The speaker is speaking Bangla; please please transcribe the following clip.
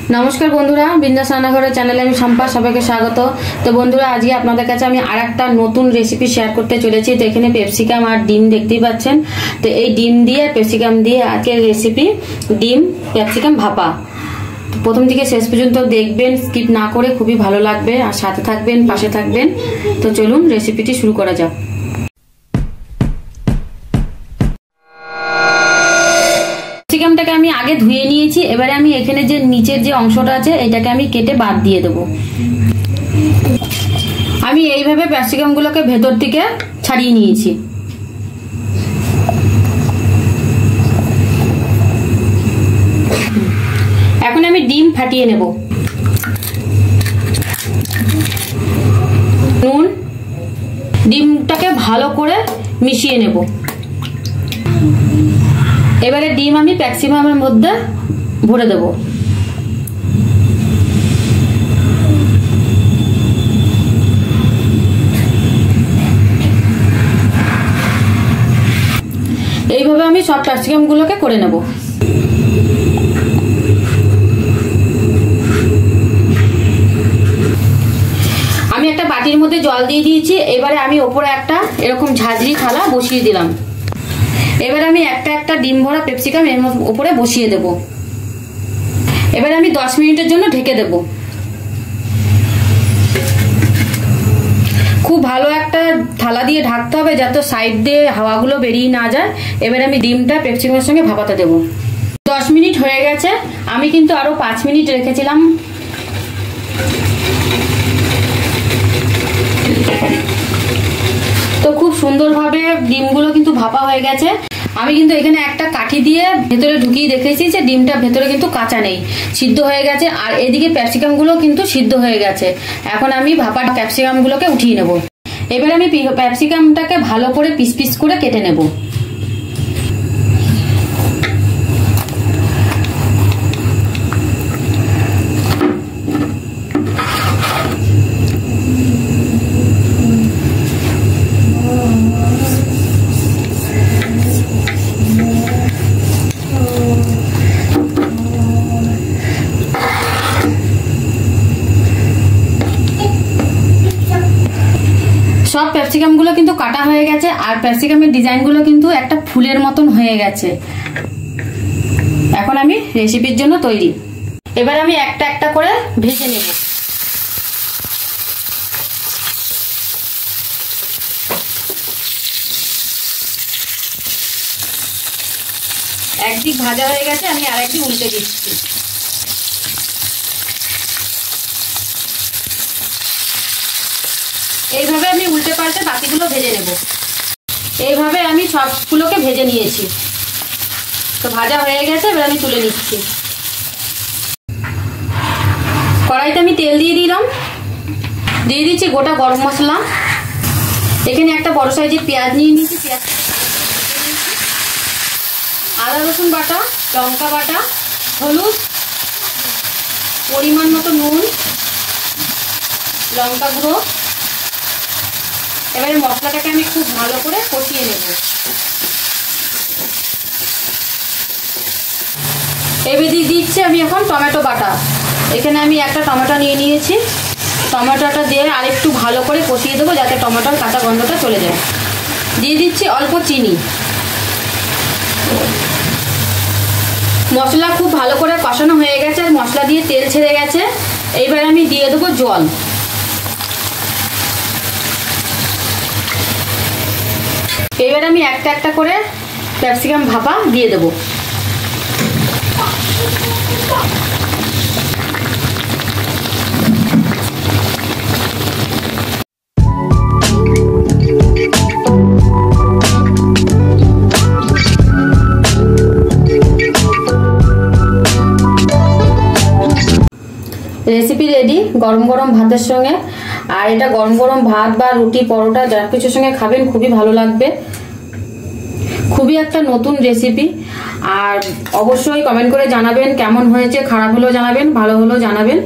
नमस्कार बंधुरा बिंदास रान्नाघर चैनले आमि सम्पा सबाइके स्वागत। तो बंधुरा आज के आपनादेर काछे आमि आरेकटा नतून रेसिपि शेयर करते चलेछि। तो एखाने पेपसिकाम और डिम देखतेई पाच्छेन। तो एई डिम दिए पेपसिकाम दिए आजकेर रेसिपि डिम पेपसिकाम भापा। तो प्रथम थेके शेष पर्यन्त देखबेन, स्किप ना करे, खुबই भालो लागबे और साथे थाकबेन, पाशे थाकबेन। तो चलुन रेसिपिटी शुरू करा जाक। ক্যাপসিকামটাকে আমি আগে ধুয়ে নিয়েছি। এবারে আমি এখানে যে নিচের যে অংশটা আছে এটাকে আমি কেটে বাদ দিয়ে দেব। আমি এইভাবে ক্যাপসিকামগুলোকে ভেতর থেকে ছাড়িয়ে নিয়েছি। এখন আমি ডিম ফাটিয়ে নেব। নুন ডিমটাকে ভালো করে মিশিয়ে নেব। এবারে ডিম আমি ক্যাপসিকামের মধ্যে ভরে দেব। এইভাবে আমি সব ক্যাপসিকামগুলোকে করে নেব। আমি একটা বাটির মধ্যে জল দিয়ে দিয়েছি। এবারে আমি উপরে একটা এরকম ঝাঁঝরি থালা বসিয়ে দিলাম। এবারে আমি একটা একটা ডিম ভরা ক্যাপসিকাম এর উপরে বসিয়ে দেব। এবারে আমি 10 মিনিটের জন্য ঢেকে দেব। খুব ভালো একটা থালা দিয়ে ঢাকতে হবে যাতে সাইড দিয়ে হাওয়াগুলো বেরিয়ে না যায়। এবারে আমি ডিমটা ক্যাপসিকামের সঙ্গে ভাপাতে দেব। 10 মিনিট হয়ে গেছে। আমি কিন্তু আরো 5 মিনিট রেখেছিলাম। তো খুব সুন্দরভাবে ডিমগুলো কিন্তু ভাপা হয়ে গেছে। আমি কিন্তু এখানে একটা কাঠি দিয়ে ভেতরে ঢুকিয়ে দেখেছি যে ডিমটা ভেতরে কিন্তু কাঁচা নেই, সিদ্ধ হয়ে গেছে। আর এদিকে ক্যাপসিকামগুলো কিন্তু সিদ্ধ হয়ে গেছে। এখন আমি ভাপা ক্যাপসিকামগুলোকে উঠিয়ে নেব। এবারে আমি ক্যাপসিকামটাকে ভালো করে পিস পিস করে কেটে নেব। সব ক্যাপসিকামগুলো কিন্তু কাটা হয়ে গেছে আর ক্যাপসিকামের ডিজাইনগুলো কিন্তু একটা ফুলের মতন হয়ে গেছে। এখন আমি রেসিপির জন্য তৈরি। এবার আমি একটা একটা করে ভেজে নেব। একদিক ভাজা হয়ে গেছে, আমি আরেকদিক উল্টে দিচ্ছি। এইভাবে আমি উল্টে পাল্টে বাকিগুলো ভেজে নেব। এইভাবে আমি সবগুলোকে ভেজে নিয়েছি। তো ভাজা হয়ে গেছে, এবার আমি তুলে নিচ্ছি। কড়াইতে আমি তেল দিয়ে দিলাম। দিয়ে দিচ্ছি গোটা গরম মশলা। এখানে একটা বড় সাইজের পেঁয়াজ নিয়ে নিয়েছি। পেঁয়াজ, আদা রসুন বাটা, লঙ্কা বাটা, হলুদ, পরিমাণ মতো নুন, লঙ্কা গুঁড়ো। এবারে মশলাটাকে আমি খুব ভালো করে কষিয়ে নেব। এবারে দিয়ে দিচ্ছি আমি এখন টমেটো বাটা। এখানে আমি একটা টমেটো নিয়ে নিয়েছি। টমেটোটা দিয়ে আরেকটু ভালো করে কষিয়ে দেবো যাতে টমেটোর কাঁচা গন্ধটা চলে যায়। দিয়ে দিচ্ছি অল্প চিনি। মশলা খুব ভালো করে কষানো হয়ে গেছে আর মশলা দিয়ে তেল ছেড়ে গেছে। এইবার আমি দিয়ে দেবো জল। এবার আমি একটা একটা করে ক্যাপসিকাম ভাপা দিয়ে দেব। রেসিপি রেডি গরম গরম ভাতের সঙ্গে। আর এটা গরম গরম ভাত বা রুটি পরোটা যা কিছুর সঙ্গে খাবেন খুবই ভালো লাগবে। খুবই একটা নতুন রেসিপি। আর অবশ্যই কমেন্ট করে জানাবেন কেমন হয়েছে, খারাপ হলেও জানাবেন, ভালো হলেও জানাবেন।